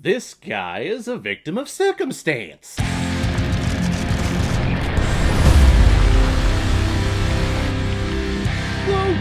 This guy is a victim of circumstance. The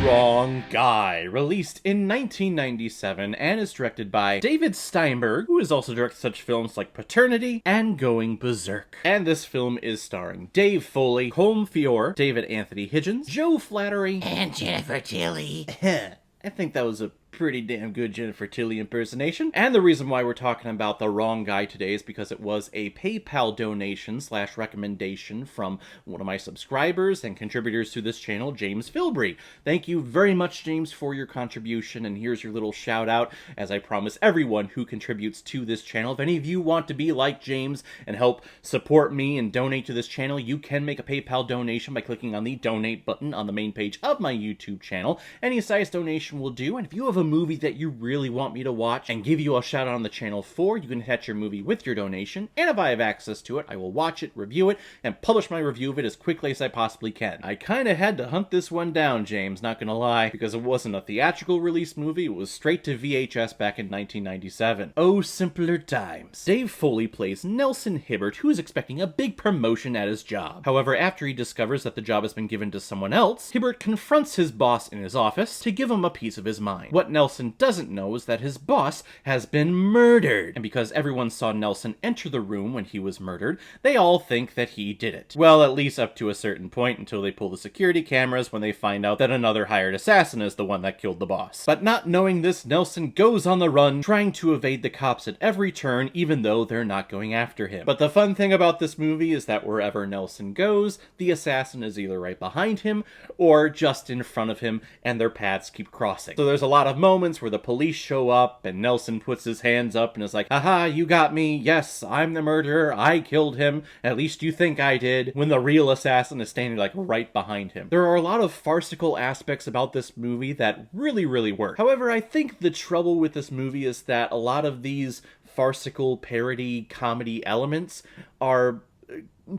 Wrong Guy, released in 1997 and is directed by David Steinberg, who has also directed such films like Paternity and Going Berserk. And this film is starring Dave Foley, Colm Feore, David Anthony Higgins, Joe Flattery, and Jennifer Tilly. I think that was a pretty damn good Jennifer Tilly impersonation. And the reason why we're talking about The Wrong Guy today is because it was a PayPal donation / recommendation from one of my subscribers and contributors to this channel, James Philbrey. Thank you very much, James, for your contribution, and here's your little shout out, as I promise everyone who contributes to this channel. If any of you want to be like James and help support me and donate to this channel, you can make a PayPal donation by clicking on the donate button on the main page of my YouTube channel. Any size donation will do, and if you have a movie that you really want me to watch and give you a shout out on the channel for, you can attach your movie with your donation, and if I have access to it, I will watch it, review it, and publish my review of it as quickly as I possibly can. I kinda had to hunt this one down, James, not gonna lie, because it wasn't a theatrical release movie, it was straight to VHS back in 1997. Oh, simpler times. Dave Foley plays Nelson Hibbert, who is expecting a big promotion at his job. However, after he discovers that the job has been given to someone else, Hibbert confronts his boss in his office to give him a piece of his mind. What Nelson doesn't know is that his boss has been murdered, and because everyone saw Nelson enter the room when he was murdered, they all think that he did it. Well, at least up to a certain point, until they pull the security cameras when they find out that another hired assassin is the one that killed the boss. But not knowing this, Nelson goes on the run, trying to evade the cops at every turn, even though they're not going after him. But the fun thing about this movie is that wherever Nelson goes, the assassin is either right behind him or just in front of him, and their paths keep crossing. So there's a lot of moments where the police show up and Nelson puts his hands up and is like, "Aha, you got me. Yes, I'm the murderer. I killed him. At least you think I did," when the real assassin is standing like right behind him. There are a lot of farcical aspects about this movie that really work. However, I think the trouble with this movie is that a lot of these farcical parody comedy elements are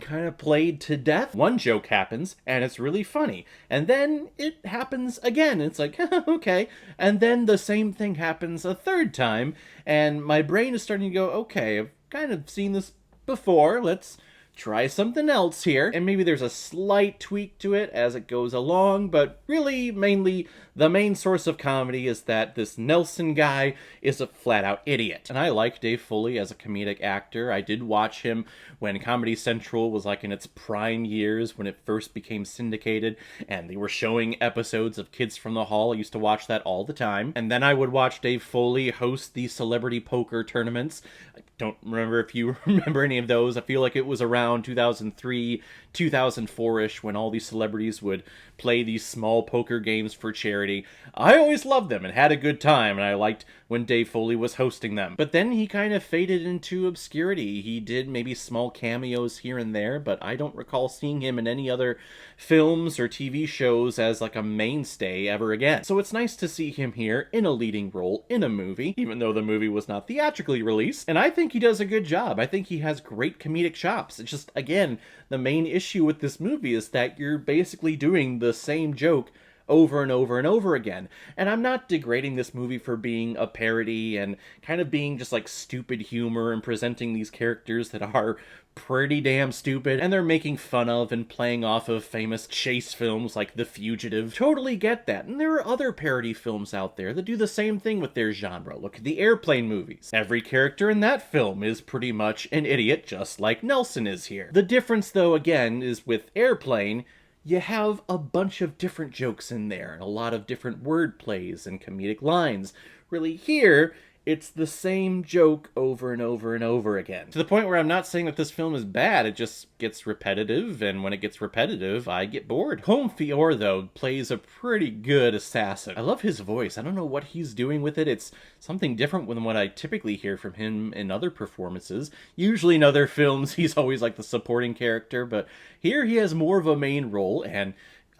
kind of played to death. One joke happens, and it's really funny. And then it happens again. It's like, okay. And then the same thing happens a third time, and my brain is starting to go, okay, I've kind of seen this before. Let's try something else here. And maybe there's a slight tweak to it as it goes along, but really, mainly, the main source of comedy is that this Nelson guy is a flat-out idiot. And I like Dave Foley as a comedic actor. I did watch him when Comedy Central was like in its prime years, when it first became syndicated, and they were showing episodes of Kids from the Hall. I used to watch that all the time. And then I would watch Dave Foley host the celebrity poker tournaments. I don't remember if you remember any of those. I feel like it was around 2003, 2004-ish when all these celebrities would play these small poker games for charity. I always loved them and had a good time, and I liked when Dave Foley was hosting them. But then he kind of faded into obscurity. He did maybe small cameos here and there, but I don't recall seeing him in any other films or TV shows as like a mainstay ever again. So it's nice to see him here in a leading role in a movie, even though the movie was not theatrically released, and I think he does a good job. I think he has great comedic chops. It's just, again, the main issue with this movie is that you're basically doing the same joke over and over and over again. And I'm not degrading this movie for being a parody and kind of being just like stupid humor and presenting these characters that are pretty damn stupid and they're making fun of and playing off of famous chase films like The Fugitive. Totally get that. And there are other parody films out there that do the same thing with their genre. Look at the Airplane movies. Every character in that film is pretty much an idiot, just like Nelson is here. The difference, though, again, is with Airplane, you have a bunch of different jokes in there and a lot of different word plays and comedic lines. Really, here, it's the same joke over and over and over again. To the point where I'm not saying that this film is bad, it just gets repetitive, and when it gets repetitive, I get bored. Colm Feore, though, plays a pretty good assassin. I love his voice. I don't know what he's doing with it. It's something different than what I typically hear from him in other performances. Usually in other films, he's always like the supporting character, but here he has more of a main role, and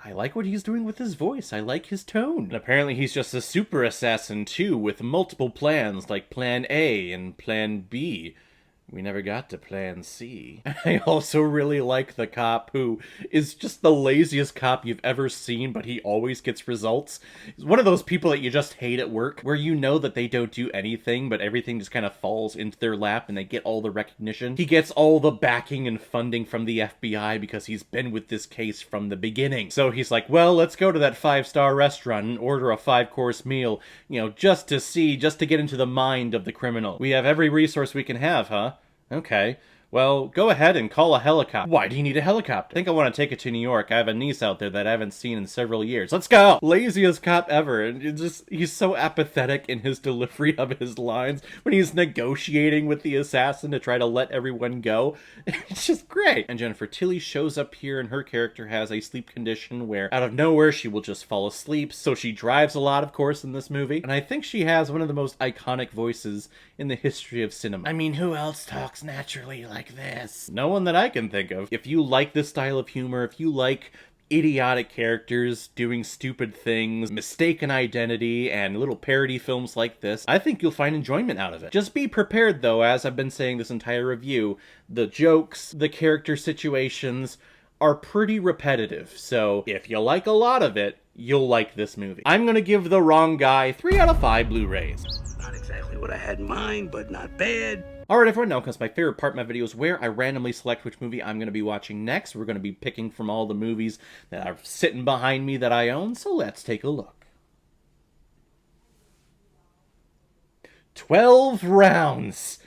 I like what he's doing with his voice. I like his tone. And apparently he's just a super assassin too, with multiple plans, like Plan A and Plan B. We never got to plan C. I also really like the cop who is just the laziest cop you've ever seen, but he always gets results. He's one of those people that you just hate at work, where you know that they don't do anything, but everything just kind of falls into their lap and they get all the recognition. He gets all the backing and funding from the FBI because he's been with this case from the beginning. So he's like, well, let's go to that 5-star restaurant and order a 5-course meal, just to get into the mind of the criminal. We have every resource we can have, huh? Okay. Well, go ahead and call a helicopter. Why do you need a helicopter? I think I want to take it to New York. I have a niece out there that I haven't seen in several years. Let's go! Laziest cop ever. And he's so apathetic in his delivery of his lines when he's negotiating with the assassin to try to let everyone go. It's just great. And Jennifer Tilly shows up here, and her character has a sleep condition where out of nowhere she will just fall asleep. So she drives a lot, of course, in this movie. And I think she has one of the most iconic voices in the history of cinema. I mean, who else talks naturally like this? No one that I can think of. If you like this style of humor, if you like idiotic characters doing stupid things, mistaken identity, and little parody films like this, I think you'll find enjoyment out of it. Just be prepared, though, as I've been saying this entire review, the jokes, the character situations are pretty repetitive, so if you like a lot of it, you'll like this movie. I'm gonna give The Wrong Guy 3 out of 5 Blu-rays. Not exactly what I had in mind, but not bad. Alright everyone, now comes my favorite part of my videos where I randomly select which movie I'm going to be watching next. We're going to be picking from all the movies that are sitting behind me that I own, so let's take a look. 12 rounds!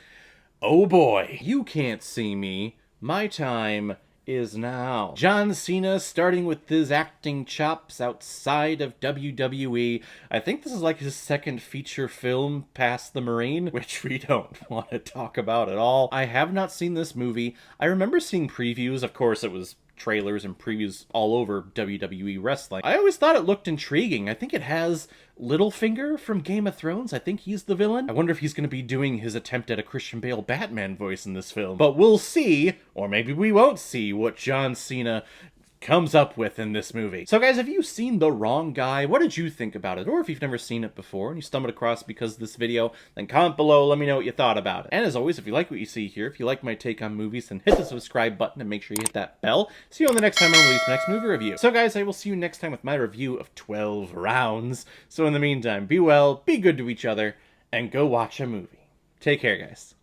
Oh boy. You can't see me. My time is now. John Cena starting with his acting chops outside of WWE. I think this is like his second feature film past The Marine, which we don't want to talk about at all. I have not seen this movie. I remember seeing previews. Of course, it was trailers and previews all over WWE wrestling. I always thought it looked intriguing. I think it has Littlefinger from Game of Thrones. I think he's the villain. I wonder if he's going to be doing his attempt at a Christian Bale Batman voice in this film. But we'll see, or maybe we won't see, what John Cena comes up with in this movie. So guys, have you seen The Wrong Guy? What did you think about it? Or if you've never seen it before and you stumbled across it because of this video, then comment below, let me know what you thought about it. And as always, if you like what you see here, if you like my take on movies, then hit the subscribe button and make sure you hit that bell. See you on the next time I release the next movie review. So guys, I will see you next time with my review of 12 rounds. So in the meantime, be well, be good to each other, and go watch a movie. Take care, guys.